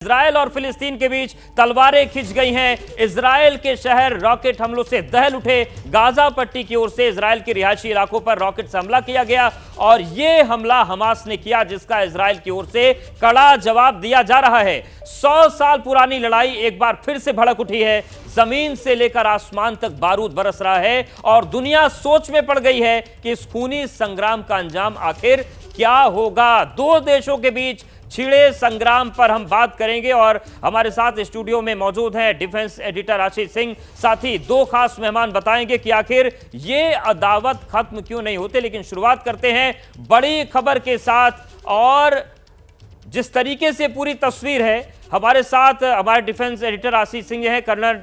Israel और फिलिस्तीन के बीच तलवारें खिंच गई हैं। इजराइल के शहर रॉकेट हमलों से दहल उठे। गाजा पट्टी की ओर से इजराइल के रिहायशी इलाकों पर रॉकेट से हमला किया गया और यह हमला हमास ने किया, जिसका इजराइल की ओर से कड़ा जवाब दिया जा रहा है। 100 साल पुरानी लड़ाई एक बार फिर से भड़क उठी है। जमीन से लेकर आसमान तक बारूद बरस रहा है और दुनिया सोच में पड़ गई है कि इस खूनी संग्राम का अंजाम आखिर क्या होगा। दो देशों के बीच छिड़े संग्राम पर हम बात करेंगे और हमारे साथ स्टूडियो में मौजूद हैं डिफेंस एडिटर आशीष सिंह, साथ ही दो खास मेहमान बताएंगे कि आखिर ये अदावत खत्म क्यों नहीं होते। लेकिन शुरुआत करते हैं बड़ी खबर के साथ और जिस तरीके से पूरी तस्वीर है, हमारे साथ हमारे डिफेंस एडिटर आशीष सिंह हैं, कर्नल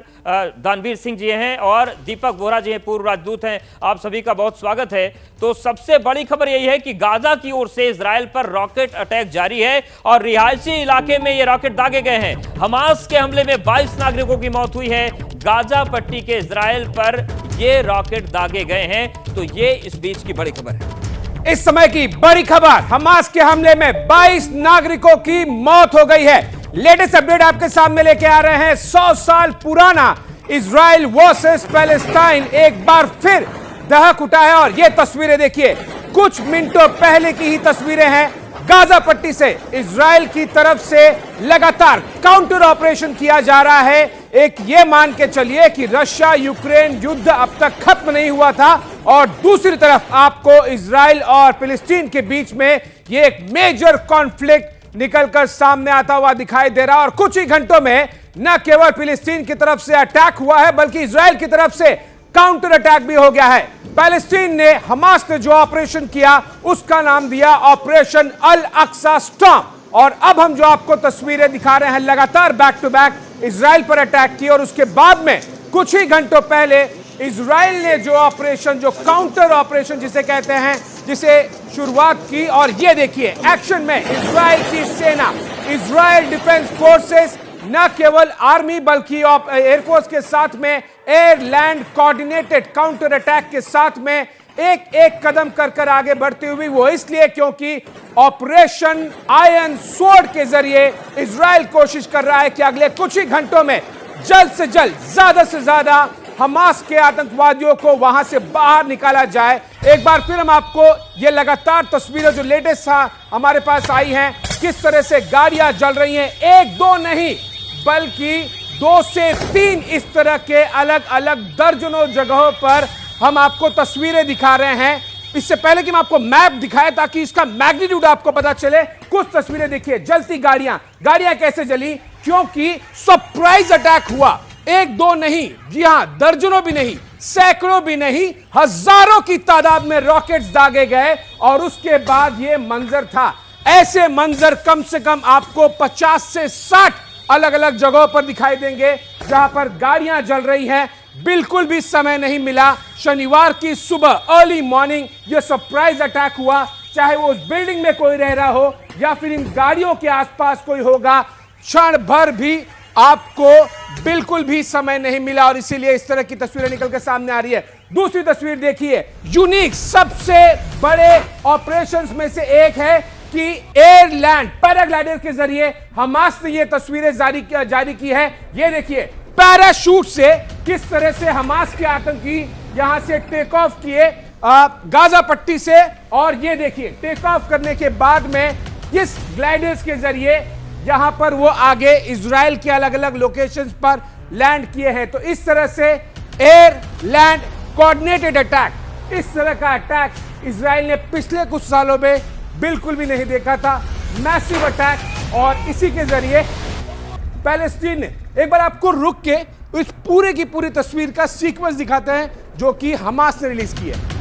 दानवीर सिंह जी हैं और दीपक बोहरा जी हैं, पूर्व राजदूत हैं। आप सभी का बहुत स्वागत है। तो सबसे बड़ी खबर यही है कि गाजा की ओर से इजराइल पर रॉकेट अटैक जारी है और रिहायशी इलाके में ये रॉकेट दागे गए हैं। हमास के हमले में 22 नागरिकों की मौत हुई है। गाजा पट्टी के इजराइल पर ये रॉकेट दागे गए हैं। तो ये इस बीच की बड़ी खबर है। इस समय की बड़ी खबर, हमास के हमले में 22 नागरिकों की मौत हो गई है। लेटेस्ट अपडेट आपके सामने लेके आ रहे हैं। 100 साल पुराना इजराइल वर्सेस पैलेस्टाइन एक बार फिर दहक उठा है और ये तस्वीरें देखिए, कुछ मिनटों पहले की ही तस्वीरें हैं। गाजा पट्टी से इजराइल की तरफ से लगातार काउंटर ऑपरेशन किया जा रहा है। एक ये मान के चलिए कि रशिया यूक्रेन युद्ध अब तक खत्म नहीं हुआ था और दूसरी तरफ आपको इजराइल और फिलिस्तीन के बीच में ये एक मेजर कॉन्फ्लिक्ट निकलकर सामने आता हुआ दिखाई दे रहा है। और कुछ ही घंटों में न केवल फिलिस्तीन की तरफ से अटैक हुआ है बल्कि इजराइल की तरफ से काउंटर अटैक भी हो गया है। पैलेस्टीन ने, हमास ने जो ऑपरेशन किया उसका नाम दिया ऑपरेशन अल अक्सा स्टॉर्म। और अब हम जो आपको तस्वीरें दिखा रहे हैं, लगातार बैक टू बैक इजराइल पर अटैक किया और उसके बाद में कुछ ही घंटों पहले इजराइल ने जो ऑपरेशन, जो काउंटर ऑपरेशन जिसे कहते हैं, जिसे शुरुआत की। और ये देखिए एक्शन में इजराइल की सेना, इजराइल डिफेंस फोर्सेस न केवल आर्मी बल्कि एयरफोर्स के साथ में air land coordinated counter attack के साथ में एक एक कदम कर आगे बढ़ती हुई, वो इसलिए क्योंकि ऑपरेशन आयरन स्वॉर्ड के जरिए इजराइल कोशिश कर रहा है कि अगले कुछ ही घंटों में जल्द से जल्द, ज्यादा से ज्यादा हमास के आतंकवादियों को वहां से बाहर निकाला जाए। एक बार फिर हम आपको ये लगातार तस्वीरें जो लेटेस्ट हमारे पास आई हैं, किस तरह से गाड़ियां जल रही हैं, एक दो नहीं बल्कि 2 से 3 इस तरह के अलग अलग दर्जनों जगहों पर हम आपको तस्वीरें दिखा रहे हैं। इससे पहले कि मैं आपको मैप दिखाए ताकि इसका मैग्नीट्यूड आपको पता चले, कुछ तस्वीरें देखिए। जलती गाड़ियां कैसे जली, क्योंकि सरप्राइज अटैक हुआ। एक दो नहीं, जी हां, दर्जनों भी नहीं, सैकड़ों भी नहीं, हजारों की तादाद में रॉकेट्स दागे गए और उसके बाद यह मंजर था। ऐसे मंजर कम से कम आपको 50 से 60 अलग अलग जगहों पर दिखाई देंगे जहां पर गाड़ियां जल रही हैं। बिल्कुल भी समय नहीं मिला। शनिवार की सुबह अर्ली मॉर्निंग यह सरप्राइज अटैक हुआ, चाहे वो उस बिल्डिंग में कोई रह रहा हो या फिर इन गाड़ियों के आसपास कोई होगा, क्षण भर भी आपको बिल्कुल भी समय नहीं मिला और इसीलिए इस तरह की तस्वीरें निकल के सामने आ रही है। दूसरी तस्वीर देखिए, यूनिक, सबसे बड़े ऑपरेशंस में से एक है कि एयर लैंड पैराग्लाइडर के जरिए हमास ने ये तस्वीरें जारी की है। ये देखिए पैराशूट से किस तरह से हमास के आतंकी यहां से टेक ऑफ किए गाजा पट्टी से, और ये देखिए टेक ऑफ करने के बाद में इस ग्लाइडर्स के जरिए यहां पर वो आगे इजराइल के अलग अलग लोकेशंस पर लैंड किए हैं। तो इस तरह से एयर लैंड कोऑर्डिनेटेड अटैक, इस तरह का अटैक इजराइल ने पिछले कुछ सालों में बिल्कुल भी नहीं देखा था। मैसिव अटैक, और इसी के जरिए पैलेस्टीन ने, एक बार आपको रुक के इस पूरे की पूरी तस्वीर का सीक्वेंस दिखाते हैं जो कि हमास ने रिलीज की है।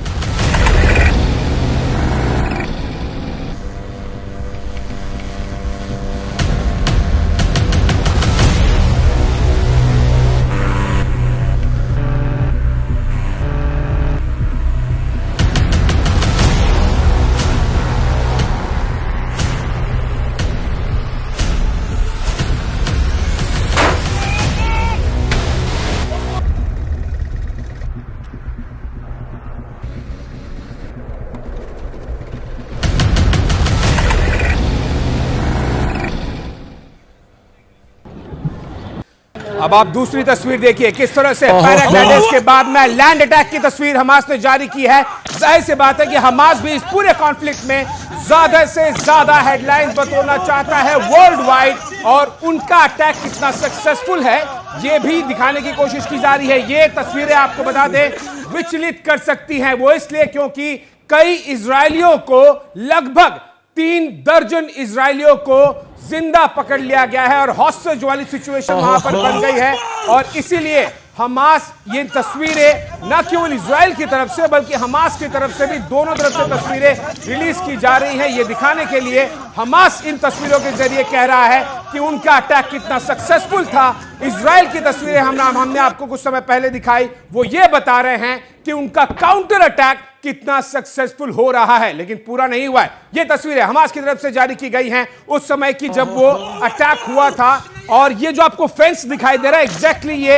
अब आप दूसरी तस्वीर देखिए किस तरह से पैराग्लाइडर्स के बाद में लैंड अटैक की तस्वीर हमास ने जारी की है। जाहिर सी बात है कि हमास भी इस पूरे कॉन्फ्लिक्ट में ज्यादा से ज्यादा हेडलाइंस बतौना चाहता है वर्ल्ड वाइड, और उनका अटैक कितना सक्सेसफुल है ये भी दिखाने की कोशिश की जा रही है। ये तस्वीरें आपको बता दें विचलित कर सकती हैं, वो इसलिए क्योंकि कई इजरायलियों को, लगभग 3 दर्जन इजरायलियों को जिंदा पकड़ लिया गया है और हॉस्टेज वाली सिचुएशन वहां पर बन गई है। और इसीलिए हमास ये तस्वीरें न केवल इजराइल की तरफ से बल्कि हमास की तरफ से भी, दोनों तरफ से तस्वीरें रिलीज की जा रही हैं। ये दिखाने के लिए हमास इन तस्वीरों के जरिए कह रहा है कि उनका अटैक कितना सक्सेसफुल था। इजराइल की तस्वीरें हमने आपको कुछ समय पहले दिखाई, वो ये बता रहे हैं कि उनका काउंटर अटैक कितना सक्सेसफुल हो रहा है, लेकिन पूरा नहीं हुआ है। ये तस्वीरें हमास की तरफ से जारी की गई हैं उस समय की जब वो अटैक हुआ था। और ये जो आपको फेंस दिखाई दे रहा है एग्जैक्टली ये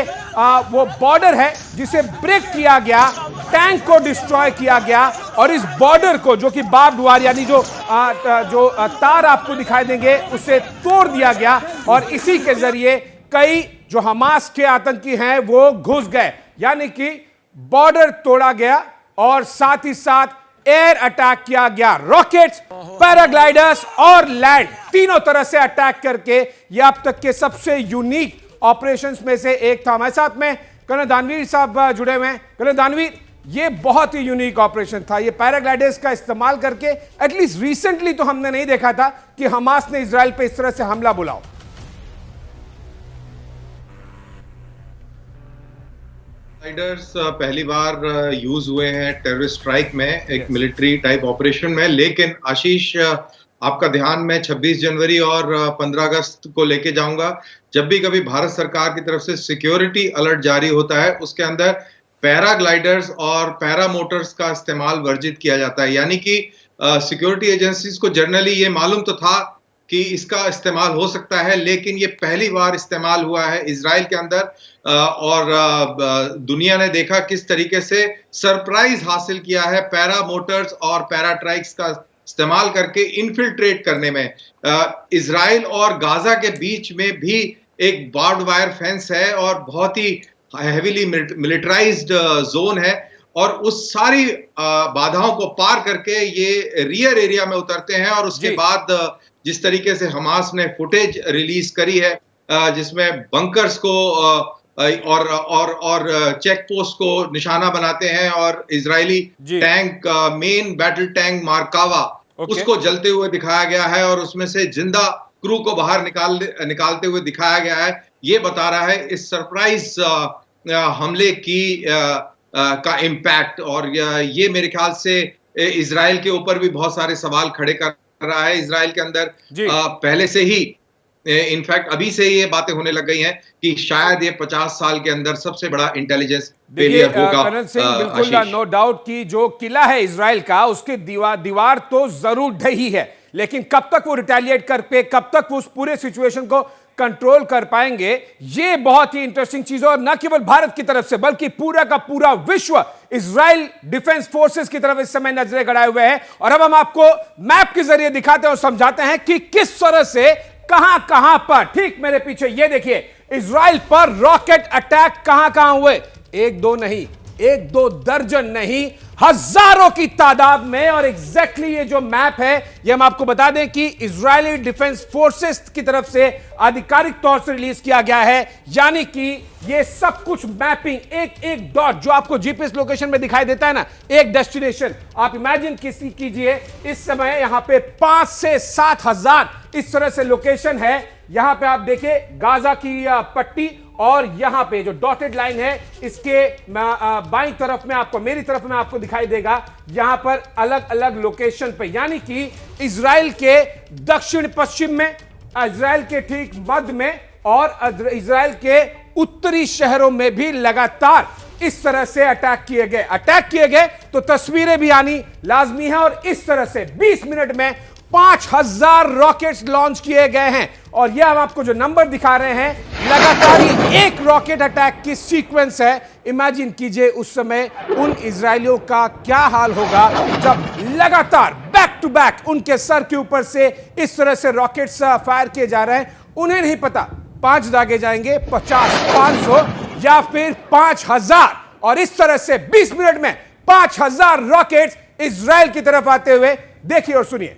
वो बॉर्डर है जिसे ब्रेक किया गया, टैंक को डिस्ट्रॉय किया गया और इस बॉर्डर को, जो कि बार्ब्ड वायर यानी जो तार आपको दिखाई देंगे, उसे तोड़ दिया गया और इसी के जरिए कई जो हमास के आतंकी हैं वो घुस गए। यानी कि बॉर्डर तोड़ा गया और साथ ही साथ एयर अटैक किया गया, रॉकेट्स, पैराग्लाइडर्स और लैंड, तीनों तरह से अटैक करके ये अब तक के सबसे यूनिक ऑपरेशंस में से एक था। हमारे साथ में कर्नल दानवीर साहब जुड़े हुए हैं। कर्नल दानवीर, ये बहुत ही यूनिक ऑपरेशन था। ये पैराग्लाइडर्स का इस्तेमाल करके एटलीस्ट रिसेंटली तो हमने नहीं देखा था कि हमास ने इजराइल पे इस तरह से हमला बुलाओ। पैराग्लाइडर्स पहली बार यूज हुए हैं टेररिस्ट स्ट्राइक में, एक मिलिट्री टाइप ऑपरेशन में। लेकिन आशीष, आपका ध्यान मैं 26 जनवरी और 15 अगस्त को लेके जाऊंगा। जब भी कभी भारत सरकार की तरफ से सिक्योरिटी अलर्ट जारी होता है, उसके अंदर पैराग्लाइडर्स और पैरामोटर्स का इस्तेमाल वर्जित किया जाता है। यानी कि सिक्योरिटी एजेंसीज को जनरली ये मालूम तो था कि इसका इस्तेमाल हो सकता है, लेकिन ये पहली बार इस्तेमाल हुआ है इजराइल के अंदर। और दुनिया ने देखा किस तरीके से सरप्राइज हासिल किया है पैरा मोटर्स और पैरा ट्राइक्स का इस्तेमाल करके इन्फिल्ट्रेट करने में। इजराइल और गाजा के बीच में भी एक बार्ब्ड वायर फेंस है और बहुत ही हेवीली मिलिटराइज्ड जोन है, और उस सारी बाधाओं को पार करके ये रियर एरिया में उतरते हैं। और उसके बाद जिस तरीके से हमास ने फुटेज रिलीज करी है, जिसमें बंकर्स को और चेक पोस्ट को निशाना बनाते हैं और Israeli tank, main battle tank Merkava, उसको जलते हुए दिखाया गया है और उसमें से जिंदा क्रू को बाहर निकालते हुए दिखाया गया है। ये बता रहा है इस सरप्राइज हमले की का इम्पैक्ट। और ये मेरे ख्याल से इजराइल के ऊपर भी बहुत सारे सवाल खड़े कर रहा है। इजराइल के अंदर पहले से ही, इनफैक्ट अभी से ये बातें होने लग गई हैं कि शायद ये 50 साल के अंदर सबसे बड़ा इंटेलिजेंस फेलियर होगा। कर्नल सिंह, बिल्कुल नो डाउट कि जो किला है इजराइल का, उसके दीवार तो जरूर ढही है, लेकिन कब तक वो रिटेलिएट कर पे, कब तक वो उस पूरे सिचुएशन को कंट्रोल कर पाएंगे, ये बहुत ही इंटरेस्टिंग चीज है। और न केवल भारत की तरफ से बल्कि पूरा का पूरा विश्व इजराइल डिफेंस फोर्सेस की तरफ इस समय नजरें गड़ाए हुए हैं। और अब हम आपको मैप के जरिए दिखाते हैं और समझाते हैं कि किस तरह से कहां कहां पर, ठीक मेरे पीछे ये देखिए, इजराइल पर रॉकेट अटैक कहां कहां हुए। 1-2 नहीं, 1-2 दर्जन नहीं, हजारों की तादाद में। और एग्जैक्टली ये जो मैप है ये हम आपको बता दें कि इजरायली डिफेंस फोर्सेस की तरफ से आधिकारिक तौर से रिलीज किया गया है। यानी कि ये सब कुछ मैपिंग, एक एक डॉट जो आपको जीपीएस लोकेशन में दिखाई देता है ना, एक डेस्टिनेशन, आप इमेजिन कीजिए इस समय यहां पे 5 से 7 हजार इस तरह से लोकेशन है। यहां पे आप देखिए गाजा की पट्टी, और यहां पे जो डॉटेड लाइन है इसके बाईं तरफ में आपको, मेरी तरफ में आपको दिखाई देगा, यहां पर अलग अलग लोकेशन पे। यानी कि इजराइल के दक्षिण पश्चिम में, इजराइल के ठीक मध्य में और इजराइल के उत्तरी शहरों में भी लगातार इस तरह से अटैक किए गए तो तस्वीरें भी आनी लाजमी है। और इस तरह से 20 मिनट में 5000 रॉकेट्स लॉन्च किए गए हैं। और यह हम आपको जो नंबर दिखा रहे हैं, लगातार एक रॉकेट अटैक की सीक्वेंस है। इमेजिन कीजिए उस समय उन इजरायलियों का क्या हाल होगा जब लगातार बैक टू बैक उनके सर के ऊपर से इस तरह से रॉकेट्स फायर किए जा रहे हैं। उन्हें नहीं पता 5 दागे जाएंगे, 50, 500 या फिर 5000, और इस तरह से 20 मिनट में 5000 रॉकेट्स इजराइल की तरफ आते हुए देखिए और सुनिए।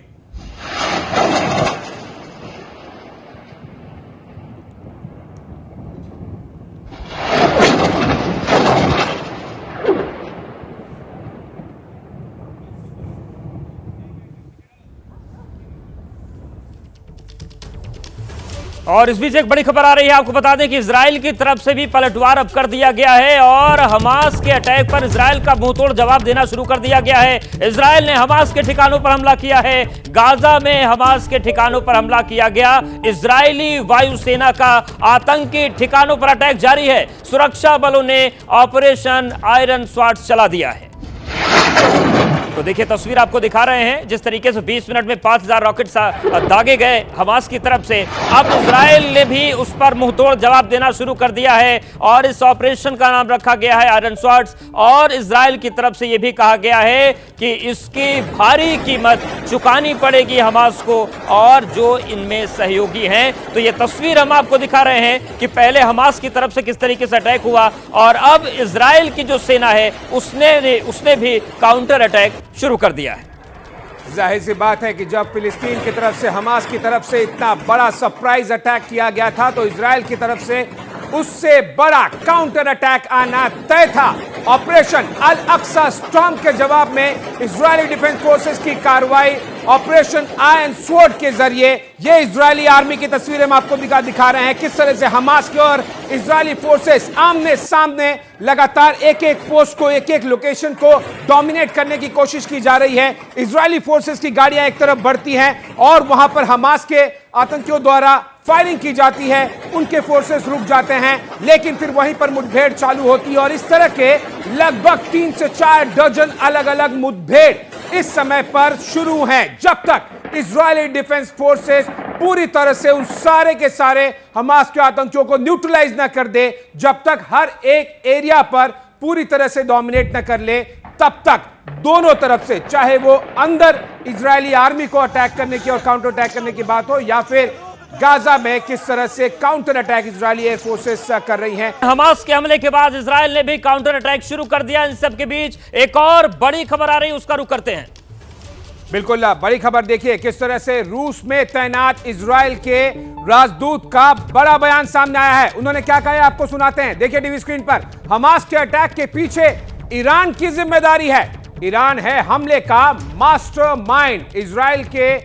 और इस बीच एक बड़ी खबर आ रही है, आपको बता दें कि इजराइल की तरफ से भी पलटवार अब कर दिया गया है और हमास के अटैक पर इजराइल का मुंहतोड़ जवाब देना शुरू कर दिया गया है। इजराइल ने हमास के ठिकानों पर हमला किया है। गाजा में हमास के ठिकानों पर हमला किया गया। इजरायली वायुसेना का आतंकी ठिकानों पर अटैक जारी है। सुरक्षा बलों ने ऑपरेशन आयरन स्वॉर्ड चला दिया है। तो देखिए तस्वीर आपको दिखा रहे हैं, जिस तरीके से 20 मिनट में 5000 रॉकेट दागे गए हमास की तरफ से। अब इजराइल ने भी उस पर मुंहतोड़ जवाब देना शुरू कर दिया है और इस ऑपरेशन का नाम रखा गया है आयरन स्वॉर्ड्स। और इजराइल की तरफ से यह भी कहा गया है कि इसकी भारी कीमत चुकानी पड़ेगी हमास को और जो इनमें सहयोगी हैं। तो यह तस्वीर हम आपको दिखा रहे हैं कि पहले हमास की तरफ से किस तरीके से अटैक हुआ और अब इजराइल की जो सेना है उसने भी काउंटर अटैक शुरू कर दिया है। जाहिर सी बात है कि जब फिलिस्तीन की तरफ से हमास की तरफ से इतना बड़ा सरप्राइज अटैक किया गया था तो इजराइल की तरफ से उससे बड़ा काउंटर अटैक आना तय था। ऑपरेशन अल अक्सा स्टॉर्म के जवाब में इजरायली डिफेंस फोर्सेस की कार्रवाई ऑपरेशन आयरन स्वॉर्ड के जरिए, ये इजरायली आर्मी की तस्वीरें हम आपको दिखा रहे हैं किस तरह से हमास की और इजरायली फोर्सेस आमने सामने लगातार एक एक पोस्ट को, एक एक लोकेशन को डोमिनेट करने की कोशिश की जा रही है। इजरायली फोर्सेस की गाड़ियां एक तरफ बढ़ती हैं और वहां पर हमास के आतंकियों द्वारा फायरिंग की जाती है, उनके फोर्सेस रुक जाते हैं, लेकिन फिर वहीं पर मुठभेड़ चालू होती है और इस तरह के लगभग 3 से 4 दर्जन अलग अलग मुठभेड़ इस समय पर शुरू हैं, जब तक इजरायली डिफेंस फोर्सेस पूरी तरह से उन सारे के सारे हमास के आतंकियों को न्यूट्रलाइज न कर दे, जब तक हर एक एरिया पर पूरी तरह से डोमिनेट न कर ले, तब तक दोनों तरफ से, चाहे वो अंदर इजरायली आर्मी को अटैक करने की और काउंटर अटैक करने की बात हो या फिर गाजा में किस तरह से counter attack Israeli air forces कर रही हैं। हमास के हमले के बाद इजराइल ने भी काउंटर अटैक शुरू कर दिया। इन सब के बीच एक और बड़ी खबर आ रही है, उसका रुख करते हैं। बिल्कुल बड़ी खबर देखिए किस तरह से रूस में तैनात इजराइल के राजदूत का बड़ा बयान सामने आया है। उन्होंने क्या कहा है आपको सुनाते हैं, देखिए टीवी स्क्रीन पर। हमास के अटैक के पीछे ईरान की जिम्मेदारी है। ईरान है हमले का मास्टरमाइंड। इजराइल के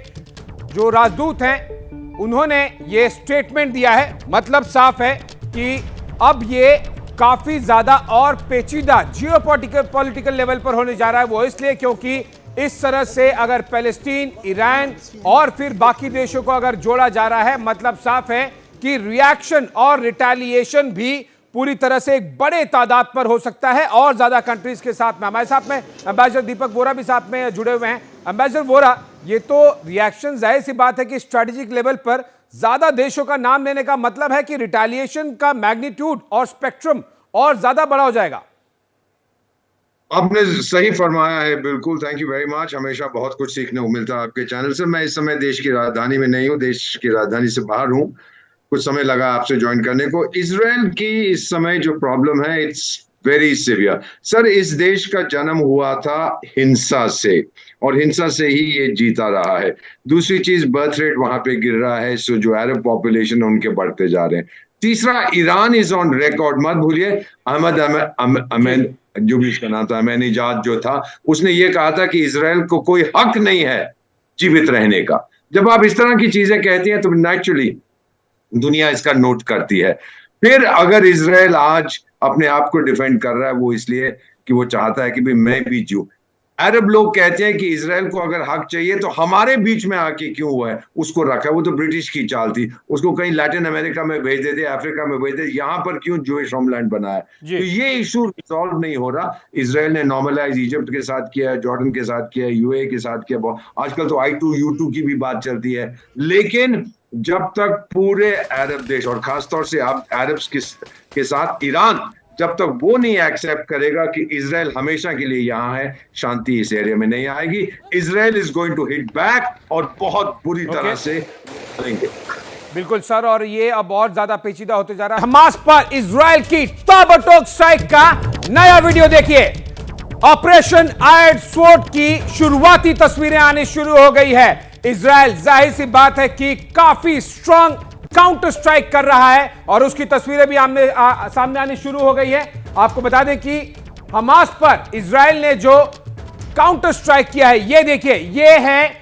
जो राजदूत हैं उन्होंने ये स्टेटमेंट दिया है। मतलब साफ है कि अब ये काफी ज्यादा और पेचीदा जियोपॉलिटिकल लेवल पर होने जा रहा है। वो इसलिए क्योंकि इस तरह से अगर पैलेस्टीन, ईरान और फिर बाकी देशों को अगर जोड़ा जा रहा है, मतलब साफ है कि रिएक्शन और रिटेलिएशन भी पूरी तरह से एक बड़े तादाद पर हो सकता है और ज्यादा कंट्रीज के साथ में। हमारे साथ में एम्बेसडर दीपक बोरा भी साथ में जुड़े हुए हैं। एम्बेसडर बोरा, ये तो रिएक्शन जाहिर सी बात है कि स्ट्रेटेजिक लेवल पर ज्यादा देशों का नाम लेने का मतलब है कि रिटेलिएशन का मैग्नीट्यूड और स्पेक्ट्रम और ज्यादा बड़ा हो जाएगा। आपने सही फरमाया है, बिल्कुल। Thank you very much. हमेशा बहुत कुछ सीखने को मिलता है आपके चैनल से। मैं इस समय देश की राजधानी में नहीं हूँ, देश की राजधानी से बाहर हूँ। कुछ समय लगा आपसे ज्वाइन करने को। इजराइल की इस समय जो प्रॉब्लम है, इट्स वेरी सीवियर। सर, इस देश का जन्म हुआ था हिंसा से और हिंसा से ही ये जीता रहा है। दूसरी चीज, बर्थ रेट वहां पे गिर रहा है, सो जो अरब पॉपुलेशन है उनके बढ़ते जा रहे हैं। तीसरा, ईरान इज ऑन रिकॉर्ड। मत भूलिए अहमद जो भी उसका नाम था, अहमदीनेजाद जो था, उसने ये कहा था कि इजराइल को कोई हक नहीं है जीवित रहने का। जब आप इस तरह की चीजें कहती हैं तो नेचुरली दुनिया इसका नोट करती है। फिर अगर इजराइल आज अपने आप को डिफेंड कर रहा है, वो इसलिए कि वो चाहता है कि भाई मैं भी जीऊं। अरब लोग कहते हैं कि इजराइल को अगर हक चाहिए तो हमारे बीच में आके क्यों हुआ है, उसको रखा है। वो तो ब्रिटिश की चाल थी, उसको कहीं लैटिन अमेरिका में भेज देते, अफ्रीका में भेज देते, यहाँ पर क्यों जूइश होमलैंड बनाया। तो ये इशू रिजॉल्व नहीं हो रहा। इजराइल ने नॉर्मलाइज इजिप्ट के साथ किया, जॉर्डन के साथ किया, यूएई के साथ किया, आजकल तो I2U2 की भी बात चलती है। लेकिन जब तक पूरे अरब देश और खासतौर से आप अरब्स के साथ ईरान, जब तक वो नहीं एक्सेप्ट करेगा कि इजराइल हमेशा के लिए यहाँ है, शांति इस एरिया में नहीं आएगी। Israel is going to hit back और बहुत बुरी तरह से करेंगे। बिल्कुल सर, और ये अब और ज्यादा पेचीदा होते जा रहा है। हमास पर इजराइल की ताबड़तोड़ स्ट्राइक का नया वीडियो देखिए। ऑपरेशन आयरन स्वॉर्ड की शुरुआती तस्वीरें आनी शुरू हो गई है। इजराइल जाहिर सी बात है कि काफी स्ट्रांग काउंटर स्ट्राइक कर रहा है और उसकी तस्वीरें भी सामने आनी शुरू हो गई है। आपको बता दें कि हमास पर इजराइल ने जो काउंटर स्ट्राइक किया है, ये देखिए, ये है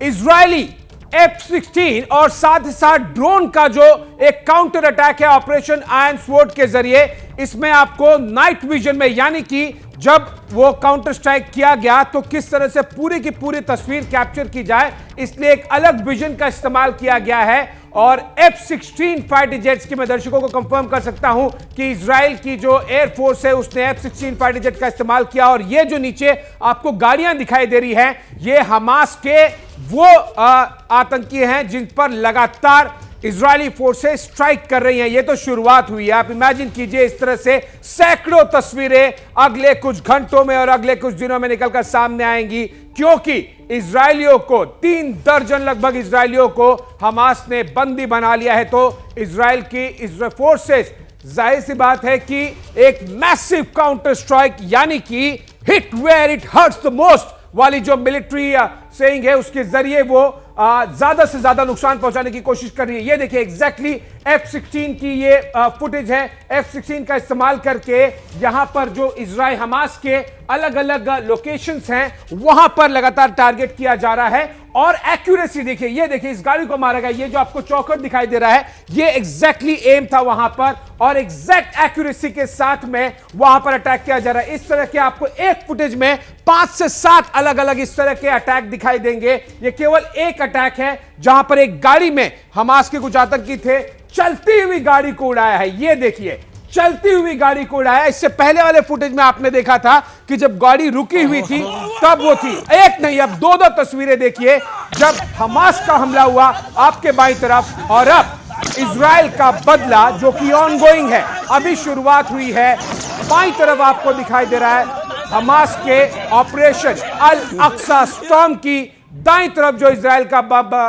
इजरायली F-16 और साथ ही साथ ड्रोन का जो एक काउंटर अटैक है ऑपरेशन आयरन स्वॉर्ड के जरिए। इसमें आपको नाइट विजन में, यानी कि जब वो काउंटर स्ट्राइक किया गया तो किस तरह से पूरी की पूरी तस्वीर कैप्चर की जाए, इसलिए एक अलग विजन का इस्तेमाल किया गया है। और F-16 फाइटर जेट्स की मैं दर्शकों को कंफर्म कर सकता हूं कि इजराइल की जो एयरफोर्स है उसने F-16 फाइटर जेट का इस्तेमाल किया। और ये जो नीचे आपको गाड़ियां दिखाई दे रही हैं, ये हमास के वो आतंकी हैं जिन पर लगातार इजरायली फोर्सेस स्ट्राइक कर रही हैं। ये तो शुरुआत हुई है। आप इमेजिन कीजिए इस तरह से सैकड़ों तस्वीरें अगले कुछ घंटों में और अगले कुछ दिनों में निकलकर सामने आएंगी, क्योंकि इजरायलियों को 3 दर्जन लगभग इजरायलियों को हमास ने बंदी बना लिया है। तो इजराइल की फोर्सेस, जाहिर सी बात है कि एक मैसिव काउंटर स्ट्राइक, यानी कि hit where it hurts the most वाली जो मिलिट्री सेइंग है, उसके जरिए वो ज्यादा से ज्यादा नुकसान पहुंचाने की कोशिश कर रही है। ये देखिए एग्जैक्टली F-16 की ये फुटेज है। F-16 का इस्तेमाल करके यहां पर जो इजराइल हमास के अलग अलग लोकेशंस हैं वहां पर लगातार टारगेट किया जा रहा है। और एक्यूरेसी देखिए, ये देखिए इस गाड़ी को मारा गया, ये जो आपको चौखट दिखाई दे रहा है, ये एग्जैक्टली एम था वहां पर और एग्जैक्ट एक्यूरेसी के साथ में वहां पर अटैक किया जा रहा है। इस तरह के आपको एक फुटेज में 5 से 7 अलग अलग इस तरह के अटैक दिखाई देंगे। ये केवल एक अटैक है जहां पर एक गाड़ी में हमास के कुछ आतंकी थे, चलती हुई गाड़ी को उड़ाया है। ये देखिए चलती हुई गाड़ी को उड़ाया। इससे पहले वाले फुटेज में आपने देखा था कि जब गाड़ी रुकी हुई थी तब वो थी। एक नहीं, अब 2 तस्वीरें देखिए जब हमास का हमला हुआ आपके बाईं तरफ, और अब इजराइल का बदला जो कि ऑनगोइंग है, अभी शुरुआत हुई है। बाईं तरफ आपको दिखाई दे रहा है हमास के ऑपरेशन अल अक्सा स्टॉर्म की दाईं तरफ जो इजराइल का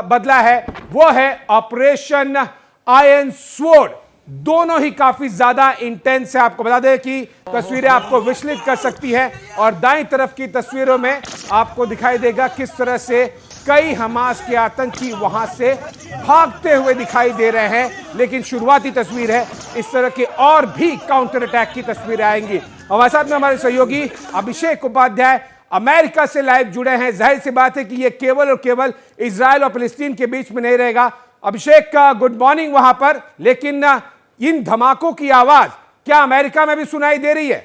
बदला है वो है ऑपरेशन आयरन स्वॉर्ड। दोनों ही काफी ज्यादा इंटेंस है। आपको बता दें कि तस्वीरें आपको विचलित कर सकती है और दाईं तरफ की तस्वीरों में आपको दिखाई देगा किस तरह से कई हमास के आतंकी वहां से भागते हुए दिखाई दे रहे हैं। लेकिन शुरुआती तस्वीर है, इस तरह के और भी काउंटर अटैक की तस्वीरें आएंगी। हमारे साथ में हमारे सहयोगी अभिषेक उपाध्याय अमेरिका से लाइव जुड़े हैं। जाहिर सी बात है कि ये केवल और केवल इजराइल और फिलिस्तीन के बीच में नहीं रहेगा। अभिषेक का गुड मॉर्निंग वहां पर, लेकिन इन धमाकों की आवाज क्या अमेरिका में भी सुनाई दे रही है?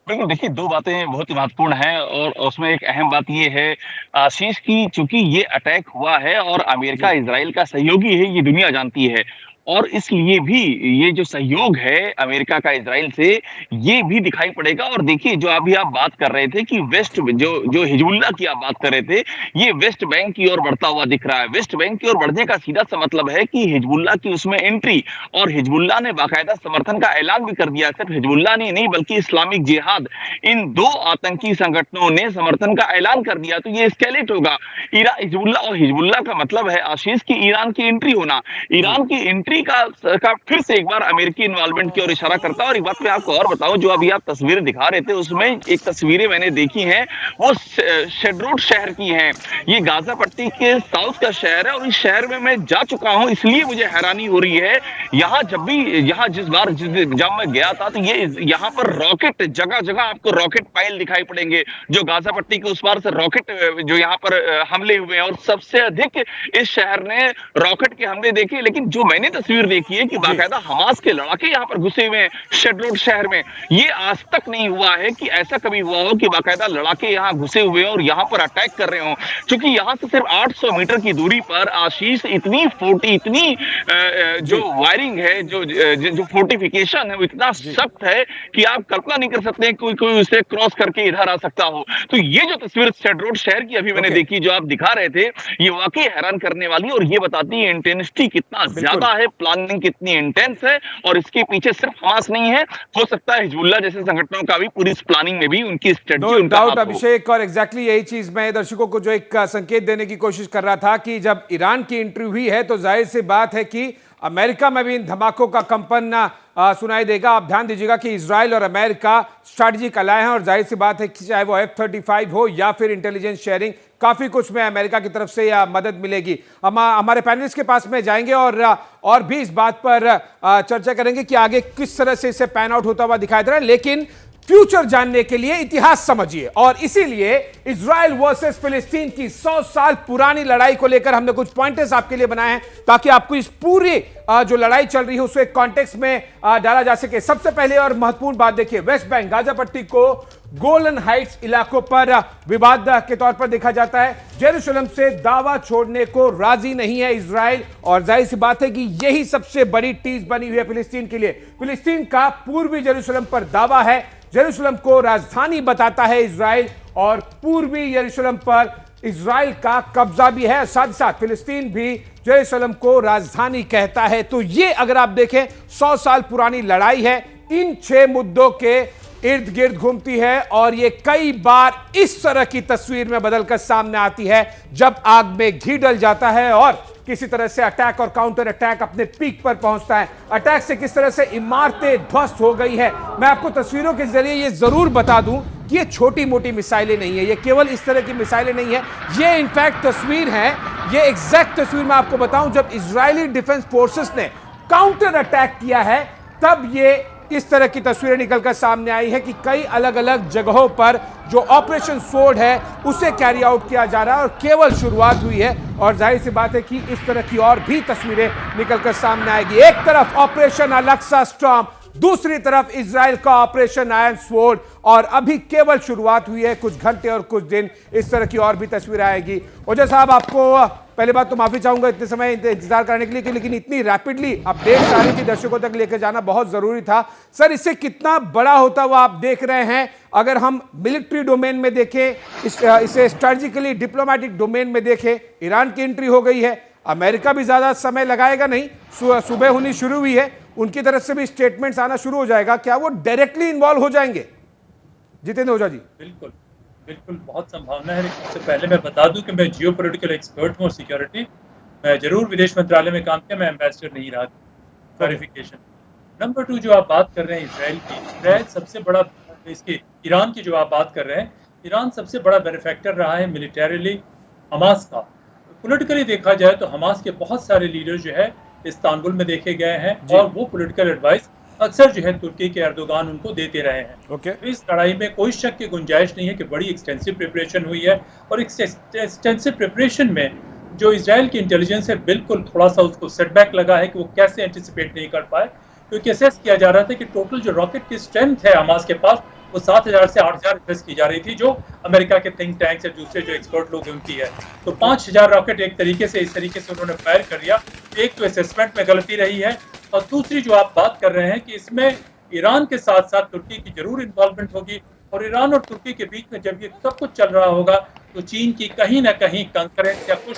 बिल्कुल, देखिए 2 बातें बहुत ही महत्वपूर्ण हैं और उसमें एक अहम बात ये है आशीष की, चूंकि ये अटैक हुआ है और अमेरिका इजराइल का सहयोगी है, ये दुनिया जानती है। और इसलिए भी ये जो सहयोग है अमेरिका का इजराइल से, ये भी दिखाई पड़ेगा। और देखिए जो अभी आप बात कर रहे थे कि वेस्ट जो हिजबुल्लाह की आप बात कर रहे थे, ये वेस्ट बैंक की ओर बढ़ता हुआ दिख रहा है। वेस्ट बैंक की ओर बढ़ने का सीधा सा मतलब है कि हिजबुल्लाह की उसमें एंट्री, और हिजबुल्लाह ने बाकायदा समर्थन का ऐलान भी कर दिया। सिर्फ हिजबुल्लाह ने नहीं बल्कि इस्लामिक जिहाद, इन 2 आतंकी संगठनों ने समर्थन का ऐलान कर दिया। तो ये स्केलेट होगा। हिजबुल्लाह और हिजबुल्लाह का मतलब है आशीष की ईरान की एंट्री होना। ईरान की एंट्री का फिर से एक बार अमेरिकी इन्वॉल्वमेंट की ओर इशारा करता है। और एक बात मैं आपको और बताऊं, जो अभी आप तस्वीरें दिखा रहे थे उसमें एक तस्वीरें मैंने देखी हैं, वो शेड्रोट शहर की हैं। ये गाजा पट्टी के साउथ का शहर है और इस शहर में मैं जा चुका हूं, इसलिए मुझे हैरानी हो रही है। यहाँ जिस बार जब मैं गया था तो ये यहाँ पर रॉकेट, जगह जगह आपको रॉकेट पाइल दिखाई पड़ेंगे, जो गाजा पट्टी के उस पार से रॉकेट जो यहाँ पर हमले हुए हैं। और सबसे अधिक इस शहर ने रॉकेट के हमले देखे। लेकिन जो मैंने तस्वीर देखी है कि बाकायदा हमास के लड़ाके यहाँ पर घुसे हुए हैं शेड्रोट शहर में। ये आज तक नहीं हुआ है कि ऐसा कभी हुआ हो कि बाकायदा लड़ाके यहाँ यहाँ घुसे हुए और यहाँ पर अटैक कर रहे हो, क्योंकि यहाँ से सिर्फ 800 मीटर की दूरी पर आशीष इतनी जो वायरिंग है, जो फोर्टिफिकेशन है वो इतना सख्त है कि आप कल्पना नहीं कर सकते कोई उसे क्रॉस करके इधर आ सकता हो। तो ये जो तस्वीर शेड्रोड शहर की अभी मैंने देखी, जो आप दिखा रहे थे, ये वाकई हैरान करने वाली और ये बताती है इंटेंसिटी कितना ज्यादा है, प्लानिंग कितनी इंटेंस है, और इसके पीछे सिर्फ हमास नहीं है, हो सकता है हिजबुल्लाह जैसे संगठनों का भी पूरी इस प्लानिंग में भी उनकी स्ट्रेटजी, उनका हाथ हो। अभिषेक, और एग्जैक्टली यही चीज मैं दर्शकों को जो एक संकेत देने की कोशिश कर रहा था कि जब ईरान की एंट्री हुई है तो जाहिर सी बात है कि अमेरिका में भी इन धमाकों का कंपन सुनाई देगा। आप ध्यान दीजिएगा कि इजराइल और अमेरिका स्ट्रैटेजिक अलाय हैं और जाहिर सी बात है कि चाहे वो F-35 हो या फिर इंटेलिजेंस शेयरिंग, काफी कुछ में अमेरिका की तरफ से मदद मिलेगी। हम हमारे पैनलिस्ट के पास में जाएंगे और भी इस बात पर चर्चा करेंगे कि आगे किस तरह से इसे पैन आउट होता हुआ दिखाई दे रहा है। लेकिन फ्यूचर जानने के लिए इतिहास समझिए, और इसीलिए इजराइल वर्सेस फिलिस्तीन की 100 साल पुरानी लड़ाई को लेकर हमने कुछ पॉइंटर्स आपके लिए बनाए हैं ताकि आपको इस पूरी जो लड़ाई चल रही है उसको एक कॉन्टेक्स्ट में डाला जा सके। सबसे पहले और महत्वपूर्ण बात देखिए, वेस्ट बैंक गाजा पट्टी को गोलन हाइट्स इलाकों पर विवाद के तौर पर देखा जाता है। जेरूशलम से दावा छोड़ने को राजी नहीं है इजराइल, और जाहिर सी बात है कि यही सबसे बड़ी टीज बनी हुई है फिलिस्तीन के लिए। फिलिस्तीन का पूर्वी जेरूशलम पर दावा है, जेरूशलम को राजधानी बताता है इजराइल, और पूर्वी जेरूशलम पर इजराइल का कब्जा भी है। साथ ही साथ फिलिस्तीन भी जेरूशलम को राजधानी कहता है। तो ये अगर आप देखें 100 साल पुरानी लड़ाई है, इन 6 मुद्दों के इर्द गिर्द घूमती है, और ये कई बार इस तरह की तस्वीर में बदलकर सामने आती है जब आग में घी डल जाता है और किसी तरह से अटैक और काउंटर अटैक अपने पीक पर पहुंचता है। अटैक से किस तरह से इमारतें ध्वस्त हो गई है। मैं आपको तस्वीरों के जरिए ये जरूर बता दूं कि ये छोटी मोटी मिसाइलें नहीं है, ये केवल इस तरह की मिसाइलें नहीं है, ये इनफैक्ट तस्वीर है, ये एग्जैक्ट तस्वीर मैं आपको बताऊं जब इजरायली डिफेंस फोर्सेस ने काउंटर अटैक किया है तब ये इस तरह की तस्वीरें निकलकर सामने आई है कि कई अलग अलग जगहों पर जो ऑपरेशन स्वॉर्ड है उसे कैरी आउट किया जा रहा है, और केवल शुरुआत हुई है, और जाहिर सी बात है कि इस तरह की और भी तस्वीरें निकलकर सामने आएगी। एक तरफ ऑपरेशन अल-अक्सा स्टॉर्म, दूसरी तरफ इजराइल का ऑपरेशन आयरन स्वॉर्ड, और अभी केवल शुरुआत हुई है, कुछ घंटे और कुछ दिन इस तरह की और भी तस्वीरें आएगी। ओझा साहब, आपको पहले बात तो माफी चाहूंगा इतने समय इंतजार करने के लिए, लेकिन इतनी रैपिडली अपडेट सारी की दर्शकों तक लेकर जाना बहुत जरूरी था। सर, इससे कितना बड़ा होता हुआ आप देख रहे हैं अगर हम मिलिट्री डोमेन में देखें, इसे स्ट्रेटेजिकली डिप्लोमेटिक डोमेन में देखें? ईरान की एंट्री हो गई है, अमेरिका भी ज्यादा समय लगाएगा नहीं, सुबह होनी शुरू हुई है, उनकी तरफ से भी स्टेटमेंट्स आना शुरू हो जाएगा। क्या वो डायरेक्टली इन्वॉल्व हो जाएंगे? जितेंद्र ओझा जी। बिल्कुल बिल्कुल, बहुत संभावना है। लेकिन उससे पहले मैं बता दूं कि मैं जियो पॉलिटिकल एक्सपर्ट हूँ और सिक्योरिटी, मैं जरूर विदेश मंत्रालय में काम किया, मैं एम्बेसडर नहीं रहा। क्लैरिफिकेशन। नंबर 2, जो आप बात कर रहे हैं इजराइल की, इजराइल सबसे बड़ा, इसकी ईरान की जो आप बात कर रहे हैं, ईरान सबसे बड़ा बेनिफैक्टर रहा है मिलिटरीली हमास का। पॉलिटिकली देखा जाए तो हमास के बहुत सारे लीडर जो है इस्तांबुल में देखे गए हैं, और वो पॉलिटिकल एडवाइस अक्सर जो है तुर्की के एर्दोगान उनको देते रहे हैं। तो इस लड़ाई में कोई शक की गुंजाइश नहीं है कि बड़ी एक्सटेंसिव प्रिपरेशन हुई है, और एक्सटेंसिव प्रिपरेशन में जो इजराइल की इंटेलिजेंस है बिल्कुल थोड़ा सा उसको सेटबैक लगा है कि वो कैसे एंटिसिपेट नहीं कर पाए, क्योंकि असेस किया जा रहा था कि टोटल जो रॉकेट की स्ट्रेंथ है हमास के पास वो 7000 से 8000 असेस की जा रही थी, जो अमेरिका के थिंक टैंक्स या दूसरे जो एक्सपर्ट लोग उनकी है। तो 5000 रॉकेट एक तरीके से इस तरीके से उन्होंने फायर कर दिया। एक तो असेसमेंट में गलती रही है, और दूसरी जो आप बात कर रहे हैं कि इसमें ईरान के साथ साथ तुर्की की जरूर इन्वॉल्वमेंट होगी, और ईरान और तुर्की के बीच में जब ये सब कुछ चल रहा होगा तो चीन की कहीं ना कहीं कंकरेंट या कुछ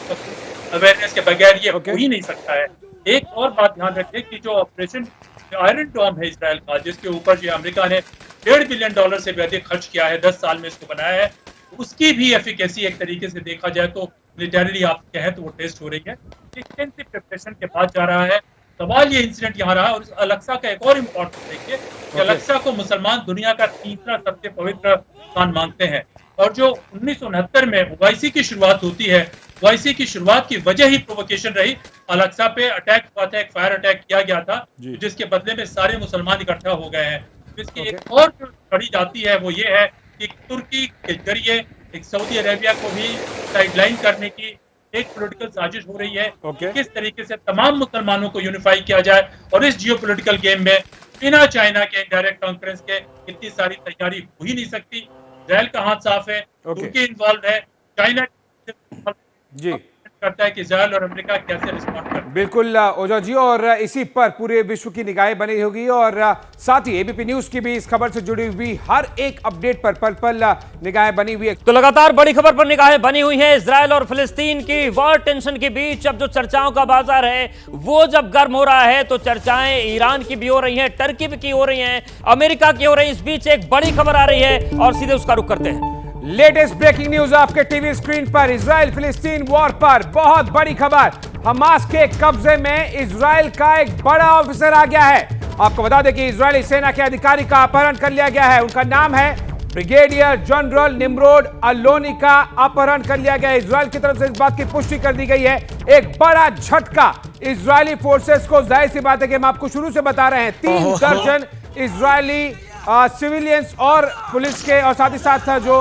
अवेयरनेस के बगैर ये हो ही नहीं सकता है। एक और बात ध्यान रखें कि जो ऑपरेशन आयरन डोम है इजराइल का, जिसके ऊपर जो अमेरिका ने $1.5 बिलियन से भी अधिक खर्च किया है, 10 साल में इसको बनाया है, उसकी भी एफिकेसी एक तरीके से देखा जाए तो मिलिटरीली आप कहें तो वो टेस्ट हो रही है। एक्सटेंसिव प्रिपरेशन के बाद जा रहा है। सवाल ये इंसिडेंट यहाँ रहा, और अल-अक्सा का एक और इम्पोर्टेंट देखिए कि अल-अक्सा को मुसलमान दुनिया का तीसरा सबसे पवित्र स्थान मानते हैं, और जो 1969 में ओआईसी की शुरुआत होती है, ओआईसी की शुरुआत की वजह ही प्रोवोकेशन रही। अल-अक्सा पे अटैक हुआ था, एक फायर अटैक किया गया था, जिसके बदले में सारे मुसलमान इकट्ठा हो गए हैं। इसकी एक और जो कड़ी जाती है वो ये है कि तुर्की के जरिए एक सऊदी अरेबिया को भी साइडलाइन करने की एक पॉलिटिकल साजिश हो रही है। किस तरीके से तमाम मुसलमानों को यूनिफाई किया जाए, और इस जियोपॉलिटिकल गेम में बिना चाइना के डायरेक्ट कॉन्फ्रेंस के इतनी सारी तैयारी हो ही नहीं सकती। इसराइल का हाथ साफ है, Okay. तुर्की इन्वॉल्व है, चाइना जी करता है कि इसराइल और अमेरिका कैसे रिस्पॉन्ड करते हैं। बिल्कुल ओजा जी, और इसी पर पूरे विश्व की निगाहें बनी होगी और साथ ही एबीपी न्यूज की भी इस खबर से जुड़ी हुई हर एक अपडेट पर पल पल निगाहें बनी हुई है। तो लगातार बड़ी खबर पर निगाहें बनी हुई हैं। इजराइल और फिलिस्तीन की वॉर टेंशन के बीच अब जो चर्चाओं का बाजार है वो जब गर्म हो रहा है तो चर्चाएं ईरान की भी हो रही हैं, टर्की की हो रही हैं, अमेरिका की हो रही है। इस बीच एक बड़ी खबर आ रही है और सीधे उसका रुख करते हैं। लेटेस्ट ब्रेकिंग न्यूज आपके टीवी स्क्रीन पर। इजराइल फिलिस्तीन वॉर पर बहुत बड़ी खबर। हमास के कब्जे में इजराइल का एक बड़ा ऑफिसर आ गया है। आपको बता दें कि इजरायली सेना के अधिकारी का अपहरण कर लिया गया है। उनका नाम है ब्रिगेडियर जनरल निम्रोड अलोनी का अपहरण कर लिया गया है। इजराइल की तरफ से इस बात की पुष्टि कर दी गई है। एक बड़ा झटका इजरायली फोर्सेस को। जाहिर सी बात है कि हम आपको शुरू से बता रहे हैं 3 दर्जन इजरायली सिविलियंस और पुलिस के और साथ ही साथ जो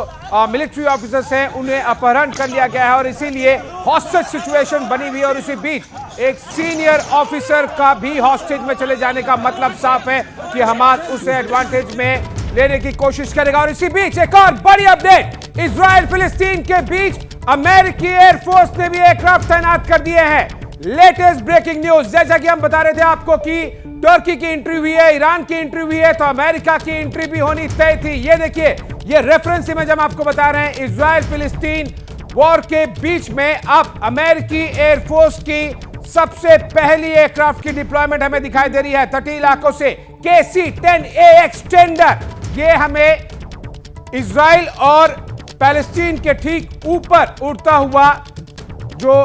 मिलिट्री ऑफिसर्स हैं उन्हें अपहरण कर लिया गया है और इसीलिए हॉस्टेज सिचुएशन बनी हुई है। और इसी बीच एक सीनियर ऑफिसर का भी हॉस्टेज में चले जाने का मतलब साफ है कि हमास उसे एडवांटेज में लेने की कोशिश करेगा। और इसी बीच एक और बड़ी अपडेट, इजराइल फिलिस्तीन के बीच अमेरिकी एयरफोर्स ने भी एयरक्राफ्ट तैनात कर दिए हैं। लेटेस्ट ब्रेकिंग न्यूज, जैसा कि हम बता रहे थे आपको कि तुर्की की एंट्री हुई है, ईरान की एंट्री हुई है, तो अमेरिका की एंट्री भी होनी तय थी। ये देखिए, ये रेफरेंस इमेज हम आपको बता रहे हैं। इजराइल फिलिस्तीन वॉर के बीच में अब अमेरिकी एयरफोर्स की सबसे पहली एयरक्राफ्ट की डिप्लॉयमेंट हमें दिखाई दे रही है तटीय इलाकों से। KC-10A एक्सटेंडर, ये हमें इजराइल और पैलेस्टीन के ठीक ऊपर उड़ता हुआ जो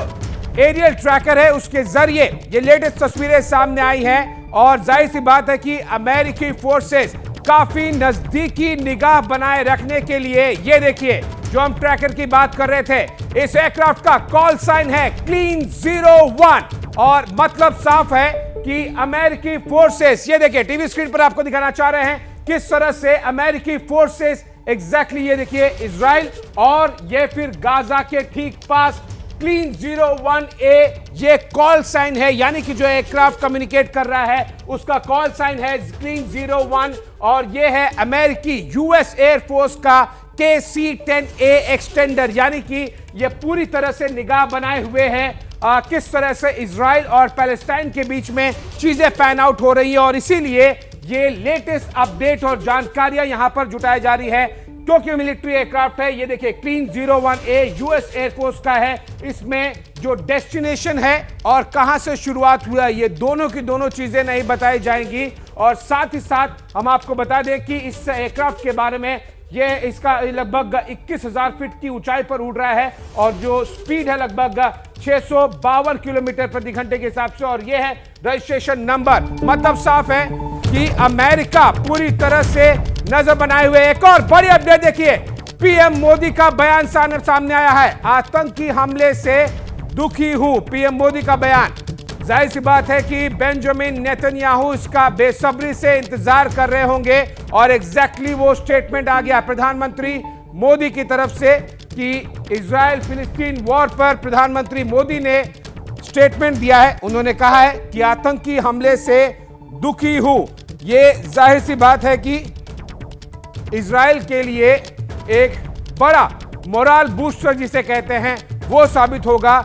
एरियल ट्रैकर है उसके जरिए ये लेटेस्ट तस्वीरें सामने आई हैं। और जाहिर सी बात है कि अमेरिकी फोर्सेस काफी नजदीकी निगाह बनाए रखने के लिए, ये देखिए जो हम ट्रैकर की बात कर रहे थे, इस एयरक्राफ्ट का कॉल साइन है क्लीन 01 और मतलब साफ है कि अमेरिकी फोर्सेस, ये देखिए टीवी स्क्रीन पर आपको दिखाना चाह रहे हैं किस तरह से अमेरिकी फोर्सेस एग्जैक्टली, ये देखिए इजराइल और ये फिर गाजा के ठीक पास क्लीन 01A ये कॉल साइन है, यानी कि जो एयरक्राफ्ट कम्युनिकेट कर रहा है उसका कॉल साइन है क्लीन 01 और ये है अमेरिकी यूएस एयरफोर्स का KC-10A एक्सटेंडर, यानी कि ये पूरी तरह से निगाह बनाए हुए हैं किस तरह से इजराइल और पैलेस्टाइन के बीच में चीजें पैन आउट हो रही है। और इसीलिए ये लेटेस्ट अपडेट और जानकारियां यहां पर जुटाई जा रही है क्योंकि मिलिट्री एयरक्राफ्ट है। ये देखिए क्लीन 01A यूएस एयरफोर्स का है। इसमें जो डेस्टिनेशन है और कहां से शुरुआत हुआ ये दोनों की दोनों चीजें नहीं बताई जाएंगी। और साथ ही साथ हम आपको बता दें कि इस एयरक्राफ्ट के बारे में ये इसका लगभग 21,000 फीट की ऊंचाई पर उड़ रहा है और जो स्पीड है लगभग 652 किलोमीटर प्रति घंटे के हिसाब से और ये है रजिस्ट्रेशन नंबर। मतलब साफ है कि अमेरिका पूरी तरह से नजर बनाए हुए। एक और बड़ी अपडेट देखिए, पीएम मोदी का बयान सामने आया है। आतंकी हमले से दुखी हूं, पीएम मोदी का बयान। जाहिर सी बात है कि बेंजामिन नेतन्याहू इसका बेसब्री से इंतजार कर रहे होंगे और एग्जैक्टली वो स्टेटमेंट आ गया प्रधानमंत्री मोदी की तरफ से कि इजराइल फिलिस्तीन वॉर पर प्रधानमंत्री मोदी ने स्टेटमेंट दिया है। उन्होंने कहा है कि आतंकी हमले से दुखी हूं। ये जाहिर सी बात है कि इजराइल के लिए एक बड़ा मोरल बूस्टर जिसे कहते हैं वो साबित होगा।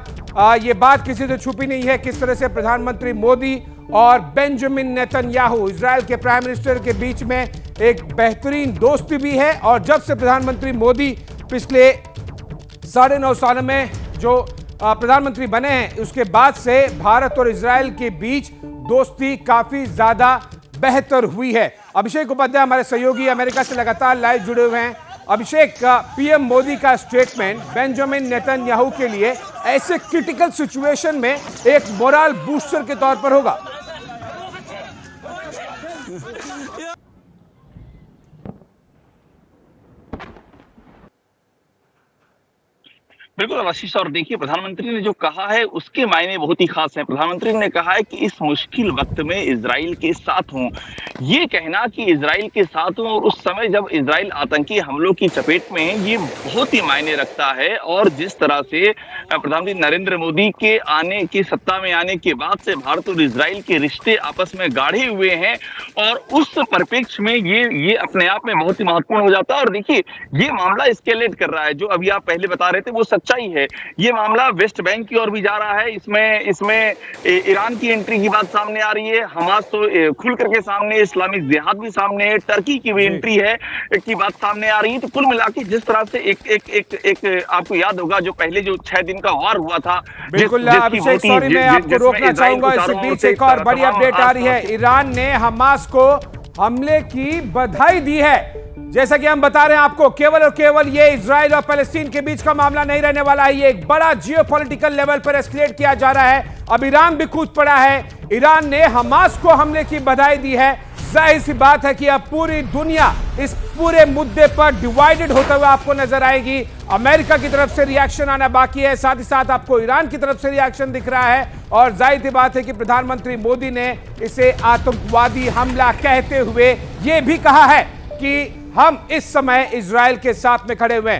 ये बात किसी से छुपी नहीं है किस तरह से प्रधानमंत्री मोदी और बेंजामिन नेतन्याहू इजराइल के प्राइम मिनिस्टर के बीच में एक बेहतरीन दोस्ती भी है। और जब से प्रधानमंत्री मोदी पिछले 9.5 साल में जो प्रधानमंत्री बने हैं उसके बाद से भारत और इजराइल के बीच दोस्ती काफी ज्यादा बेहतर हुई है। अभिषेक उपाध्याय हमारे सहयोगी अमेरिका से लगातार लाइव जुड़े हुए हैं। अभिषेक, पीएम मोदी का स्टेटमेंट बेंजामिन नेतन्याहू के लिए ऐसे क्रिटिकल सिचुएशन में एक मोरल बूस्टर के तौर पर होगा। बिल्कुल आशीष, और देखिए प्रधानमंत्री ने जो कहा है उसके मायने बहुत ही खास हैं। प्रधानमंत्री ने कहा है कि इस मुश्किल वक्त में इजराइल के साथ हूं। ये कहना कि इजराइल के साथ हूं और उस समय जब इजराइल आतंकी हमलों की चपेट में है, ये बहुत ही मायने रखता है। और जिस तरह से प्रधानमंत्री नरेंद्र मोदी के सत्ता में आने के बाद से भारत और इजराइल के रिश्ते आपस में गाढ़े हुए हैं, और उस परिप्रेक्ष्य में ये अपने आप में बहुत ही महत्वपूर्ण हो जाता है। और देखिए ये मामला एस्केलेट कर रहा है, जो अभी आप पहले बता रहे थे वो सच्चाई है। ये मामला वेस्ट बैंक की ओर भी जा रहा है। इसमें ईरान की एंट्री की बात सामने आ रही है, हमास तो खुल करके सामने, इस्लामिक जिहाद भी सामने है, टर्की की भी एंट्री है की बात सामने आ रही है। तो कुल मिला के जिस तरह से एक आपको याद होगा जो पहले जो 6 दिन का वार हुआ था, बिल्कुल अभिषेक, सॉरी मैं आपको रोकना चाहूंगा, इसके बीच एक और बड़ी अपडेट आ रही है। ईरान ने हमास को हमले की बधाई दी है। जैसा कि हम बता रहे हैं आपको, केवल और केवल ये इजराइल और पैलेस्टीन के बीच का मामला नहीं रहने वाला है, ये एक बड़ा जियोपॉलिटिकल लेवल पर एस्केलेट किया जा रहा है। अब ईरान भी कूद पड़ा है, ईरान ने हमास को हमले की बधाई दी है। जाहिर सी बात है कि अब पूरी दुनिया इस पूरे मुद्दे पर डिवाइडेड होते हुए आपको नजर आएगी। अमेरिका की तरफ से रिएक्शन आना बाकी है, साथ ही साथ आपको ईरान की तरफ से रिएक्शन दिख रहा है। और जाहिर सी बात है कि प्रधानमंत्री मोदी ने इसे आतंकवादी हमला कहते हुए यह भी कहा है कि हम इस समय इजराइल के साथ में खड़े हुए हैं।